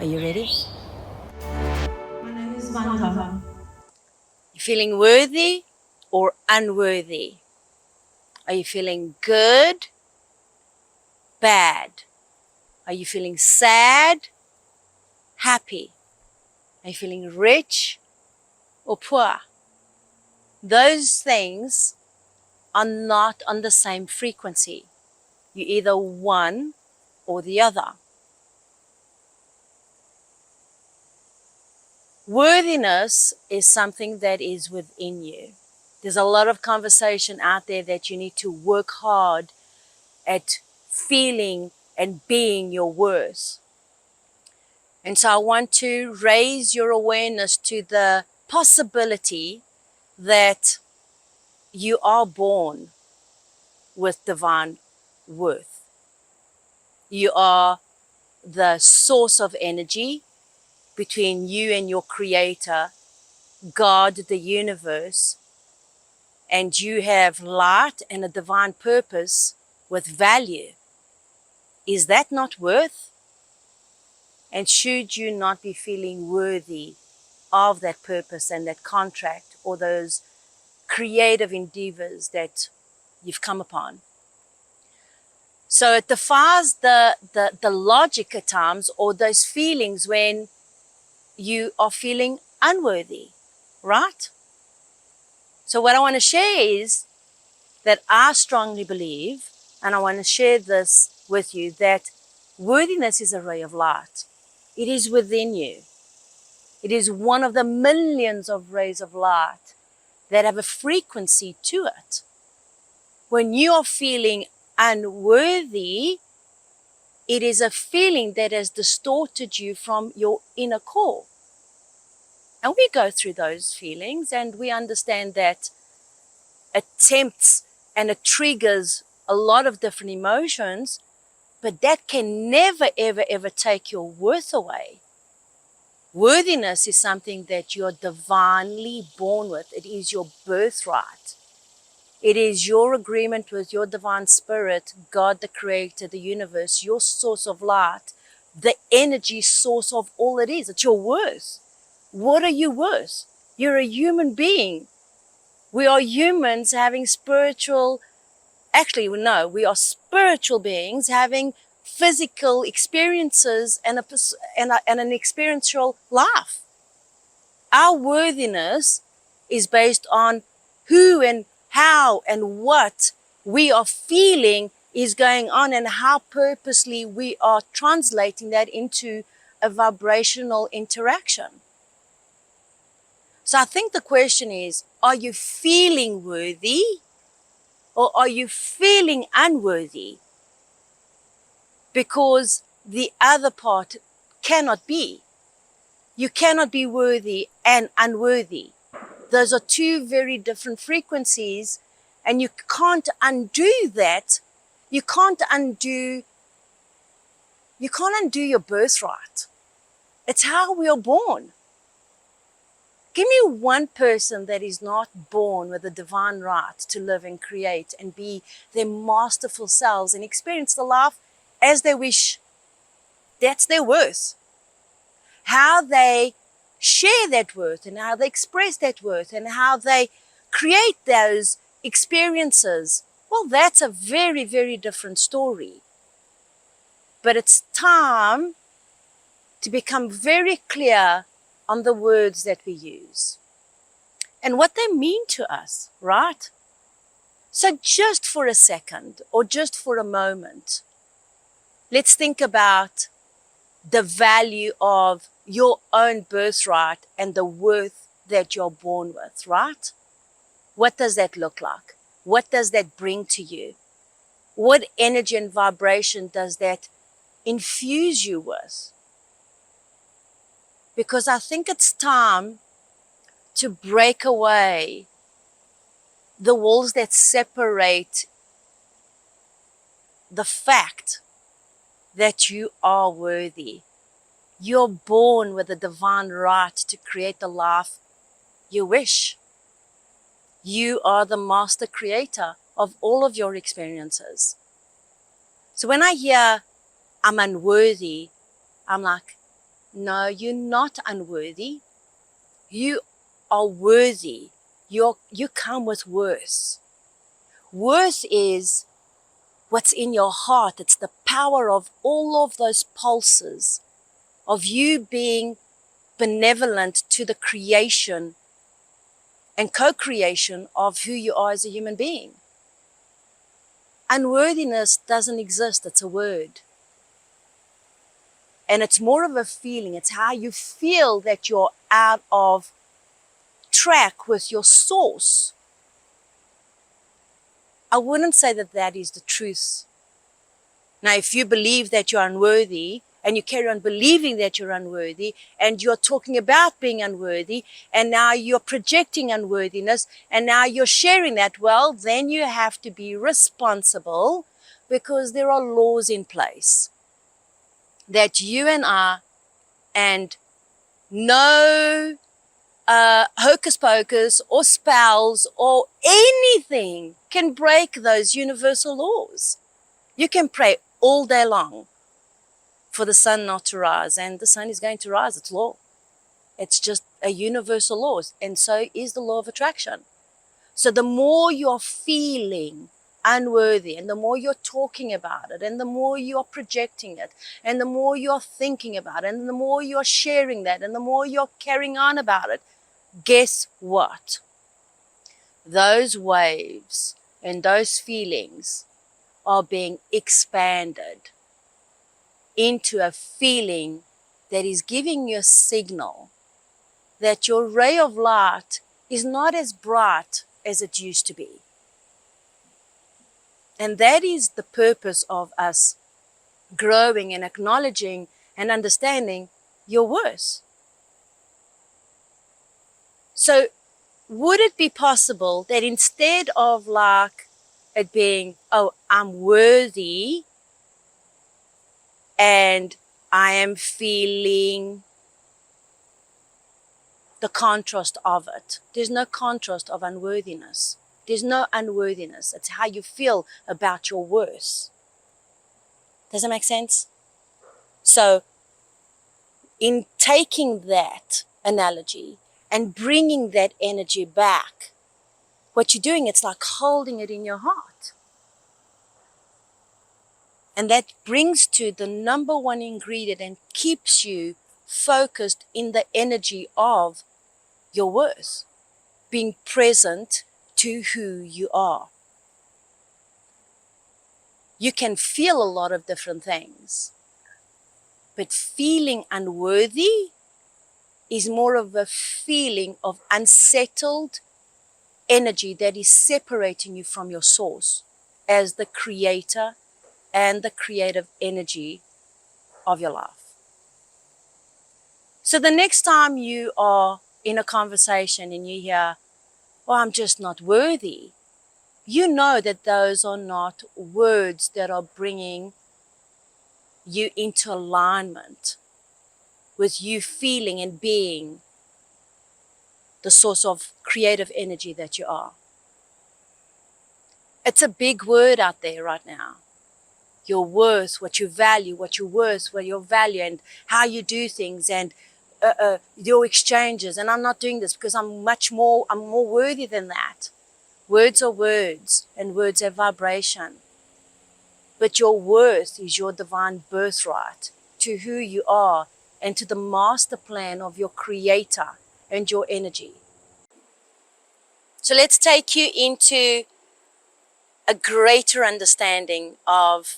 Are you ready? My name is Vanda. You feeling worthy or unworthy? Are you feeling good, bad? Are you feeling sad, happy? Are you feeling rich or poor? Those things are not on the same frequency. You're either one or the other. Worthiness is something that is within you. There's a lot of conversation out there that you need to work hard at feeling and being your worth. And so I want to raise your awareness to the possibility that you are born with divine worth. You are the source of energy between you and your creator, God, the universe, and you have light and a divine purpose with value. Is that not worth? And should you not be feeling worthy of that purpose and that contract or those creative endeavors that you've come upon? So it defies the logic at times, or those feelings when you are feeling unworthy, right? So what I want to share is that I strongly believe, and I want to share this with you, that worthiness is a ray of light. It is within you. It is one of the millions of rays of light that have a frequency to it. When you are feeling unworthy, it is a feeling that has distorted you from your inner core. And we go through those feelings and we understand that it tempts and it triggers a lot of different emotions, but that can never, ever, ever take your worth away. Worthiness is something that you're divinely born with. It is your birthright. It is your agreement with your divine spirit, God the creator, the universe, your source of light, the energy source of all it is. It's your worth. What are you worth? You're a human being. We are humans having spiritual, actually, no, we are spiritual beings having physical experiences and an experiential life. Our worthiness is based on who and how and what we are feeling is going on and how purposely we are translating that into a vibrational interaction. So I think the question is, are you feeling worthy or are you feeling unworthy? Because the other part cannot be. You cannot be worthy and unworthy. Those are two very different frequencies, and you can't undo that. You can't undo your birthright. It's how we are born. Give me one person that is not born with the divine right to live and create and be their masterful selves and experience the life as they wish. That's their worth. How they share that worth and how they express that worth and how they create those experiences, well, that's a very, very different story. But it's time to become very clear on the words that we use and what they mean to us, right? So just for a second or just for a moment, let's think about the value of your own birthright and the worth that you're born with, right? What does that look like? What does that bring to you? What energy and vibration does that infuse you with? Because I think it's time to break away the walls that separate the fact that you are worthy. You're born with the divine right to create the life you wish. You are the master creator of all of your experiences. So when I hear I'm unworthy, I'm like, No, you're not unworthy. You are worthy. You come with worth. Worth is what's in your heart. It's the power of all of those pulses of you being benevolent to the creation and co-creation of who you are as a human being. Unworthiness doesn't exist. It's a word. And it's more of a feeling. It's how you feel that you're out of track with your source. I wouldn't say that that is the truth. Now, if you believe that you're unworthy and you carry on believing that you're unworthy and you're talking about being unworthy and now you're projecting unworthiness and now you're sharing that, well, then you have to be responsible because there are laws in place that you and I and no hocus pocus or spells or anything can break those universal laws. You can pray all day long for the sun not to rise, and the sun is going to rise. It's law. It's just a universal law, and so is the law of attraction. So the more you're feeling unworthy, and the more you're talking about it, and the more you're projecting it, and the more you're thinking about it, and the more you're sharing that, and the more you're carrying on about it, guess what? Those waves and those feelings are being expanded into a feeling that is giving you a signal that your ray of light is not as bright as it used to be. And that is the purpose of us growing and acknowledging and understanding your worth. So would it be possible that instead of like it being, oh, I'm worthy and I am feeling the contrast of it. There's no contrast of unworthiness. There's no unworthiness. It's how you feel about your worth. Does that make sense? So in taking that analogy and bringing that energy back, what you're doing, it's like holding it in your heart. And that brings to the number one ingredient and keeps you focused in the energy of your worth, being present to who you are. You can feel a lot of different things, but feeling unworthy is more of a feeling of unsettled energy that is separating you from your source as the creator and the creative energy of your life. So the next time you are in a conversation and you hear, oh, I'm just not worthy, you know that those are not words that are bringing you into alignment with you feeling and being the source of creative energy that you are. It's a big word out there right now. Your worth, what you value, what you're worth, what your value and how you do things and your exchanges. And I'm not doing this because I'm more worthy than that. Words are words and words have vibration. But your worth is your divine birthright to who you are and to the master plan of your creator and your energy. So let's take you into a greater understanding of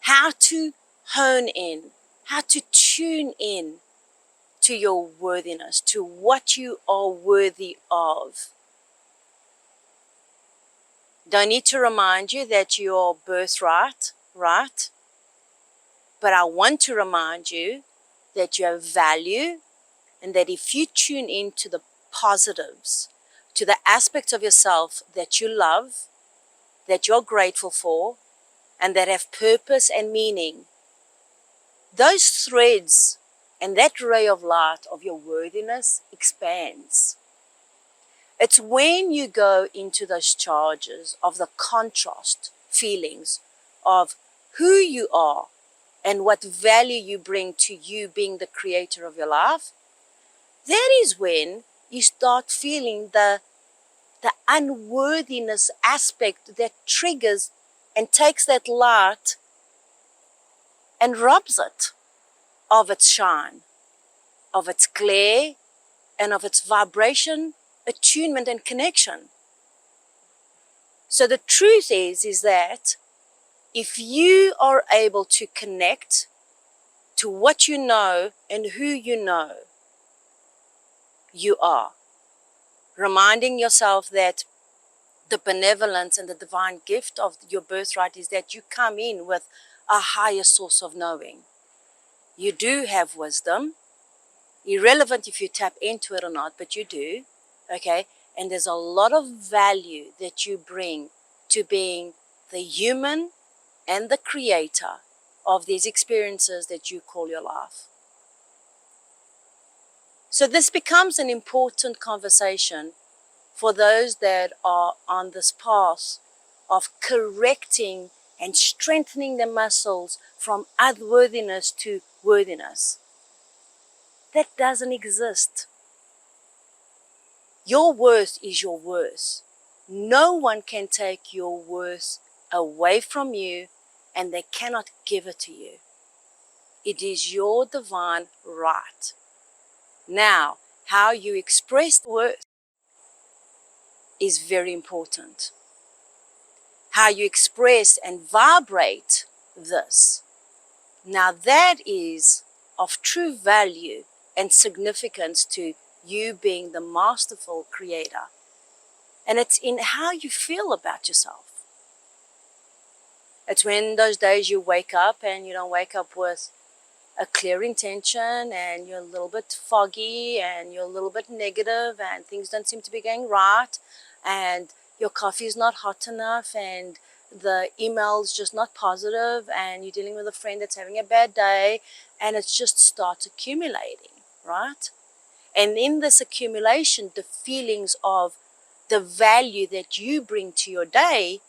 how to hone in, how to tune in to your worthiness, to what you are worthy of. Don't need to remind you that you're birthright, right? But I want to remind you that you have value and that if you tune into the positives, to the aspects of yourself that you love, that you're grateful for, and that have purpose and meaning, those threads and that ray of light of your worthiness expands. It's when you go into those charges of the contrast feelings of who you are and what value you bring to you being the creator of your life, that is when you start feeling the unworthiness aspect that triggers and takes that light and robs it of its shine, of its glare, and of its vibration, attunement, and connection. So the truth is that if you are able to connect to what you know and who you know, you are reminding yourself that the benevolence and the divine gift of your birthright is that you come in with a higher source of knowing. You do have wisdom, irrelevant if you tap into it or not, but you do, okay? And there's a lot of value that you bring to being the human and the creator of these experiences that you call your life. So this becomes an important conversation for those that are on this path of correcting and strengthening the muscles from unworthiness to worthiness. That doesn't exist. Your worth is your worth. No one can take your worth away from you, and they cannot give it to you. It is your divine right. Now, how you express worth is very important. How you express and vibrate this. Now that is of true value and significance to you being the masterful creator. And it's in how you feel about yourself. It's when those days you wake up and you don't wake up with a clear intention and you're a little bit foggy and you're a little bit negative and things don't seem to be going right and your coffee is not hot enough and the email's just not positive and you're dealing with a friend that's having a bad day and it just starts accumulating, right? And in this accumulation, the feelings of the value that you bring to your day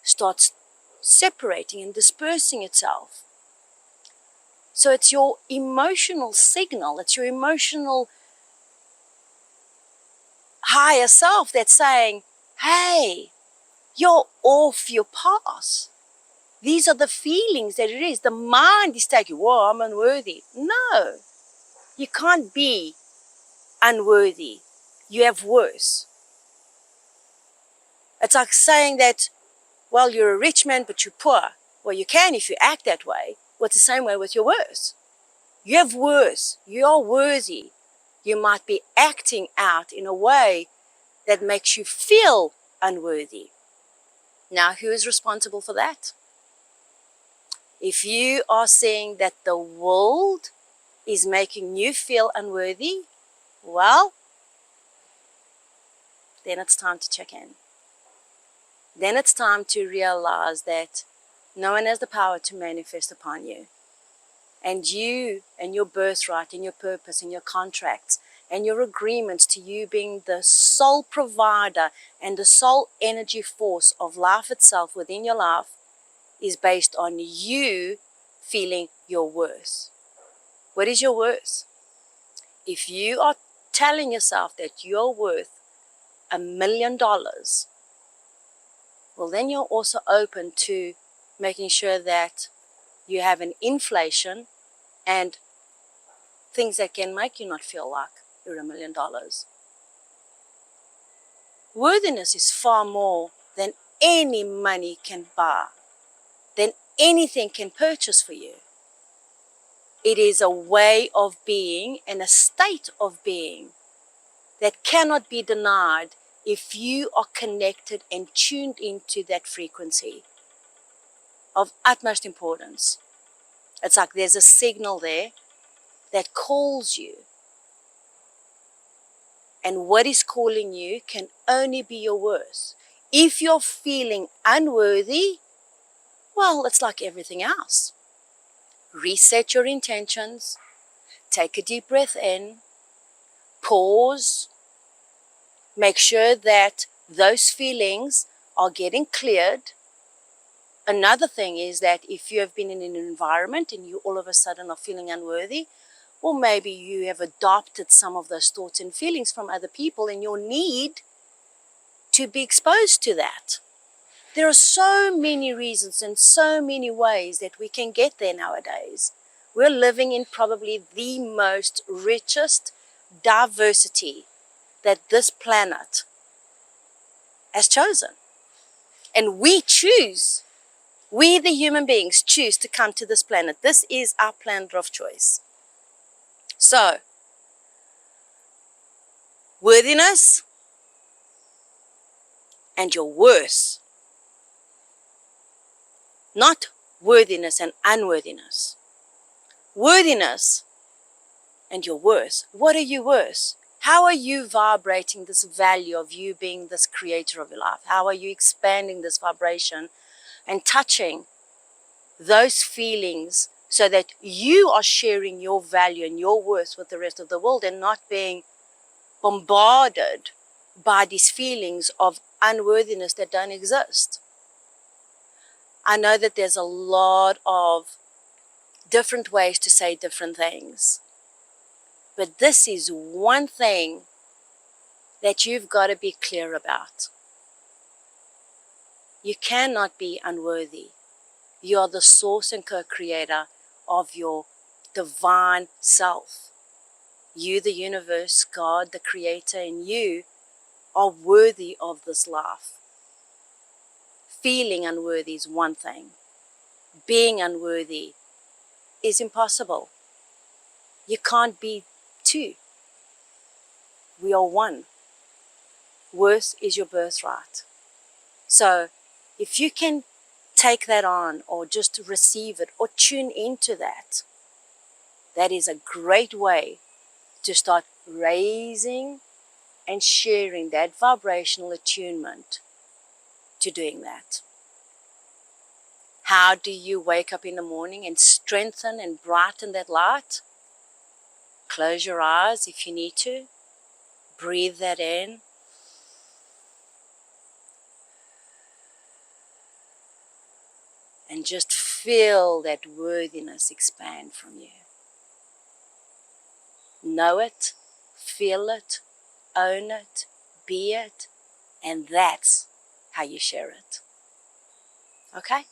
starts separating and dispersing itself. So it's your emotional signal, it's your emotional higher self that's saying, hey, you're off your path. These are the feelings that it is. The mind is taking, whoa, I'm unworthy. No, you can't be unworthy. You have worth. It's like saying that, well, you're a rich man, but you're poor. Well, you can if you act that way. Well, it's the same way with your worth. You have worth. You are worthy. You might be acting out in a way that makes you feel unworthy. Now, who is responsible for that? If you are saying that the world is making you feel unworthy, well, then it's time to check in. Then it's time to realize that no one has the power to manifest upon you. And you and your birthright and your purpose and your contracts and your agreements to you being the sole provider and the sole energy force of life itself within your life is based on you feeling your worth. What is your worth? If you are telling yourself that you're worth $1 million, well, then you're also open to making sure that you have an inflation and things that can make you not feel like you're $1 million. Worthiness is far more than any money can buy, than anything can purchase for you. It is a way of being and a state of being that cannot be denied if you are connected and tuned into that frequency of utmost importance. It's like there's a signal there that calls you. And what is calling you can only be your worth. If you're feeling unworthy, well, it's like everything else. Reset your intentions, take a deep breath in, pause, make sure that those feelings are getting cleared, Another thing is that if you have been in an environment and you all of a sudden are feeling unworthy, or maybe you have adopted some of those thoughts and feelings from other people and your need to be exposed to that. There are so many reasons and so many ways that we can get there nowadays. We're living in probably the most richest diversity that this planet has chosen. And we choose, we the human beings choose to come to this planet. This is our planet of choice. So, worthiness and your worth, not worthiness and unworthiness. Worthiness and your worth. What are you worth? How are you vibrating this value of you being this creator of your life? How are you expanding this vibration and touching those feelings so that you are sharing your value and your worth with the rest of the world and not being bombarded by these feelings of unworthiness that don't exist? I know that there's a lot of different ways to say different things, but this is one thing that you've got to be clear about. You cannot be unworthy. You are the source and co-creator of your divine self. You, the universe, God, the creator, and you are worthy of this life. Feeling unworthy is one thing. Being unworthy is impossible. You can't be two. We are one. Worth is your birthright. So if you can take that on or just receive it or tune into that, that is a great way to start raising and sharing that vibrational attunement to doing that. How do you wake up in the morning and strengthen and brighten that light? Close your eyes if you need to. Breathe that in. And just feel that worthiness expand from you. Know it, feel it, own it, be it, and that's how you share it. Okay?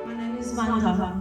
My name is Vanda.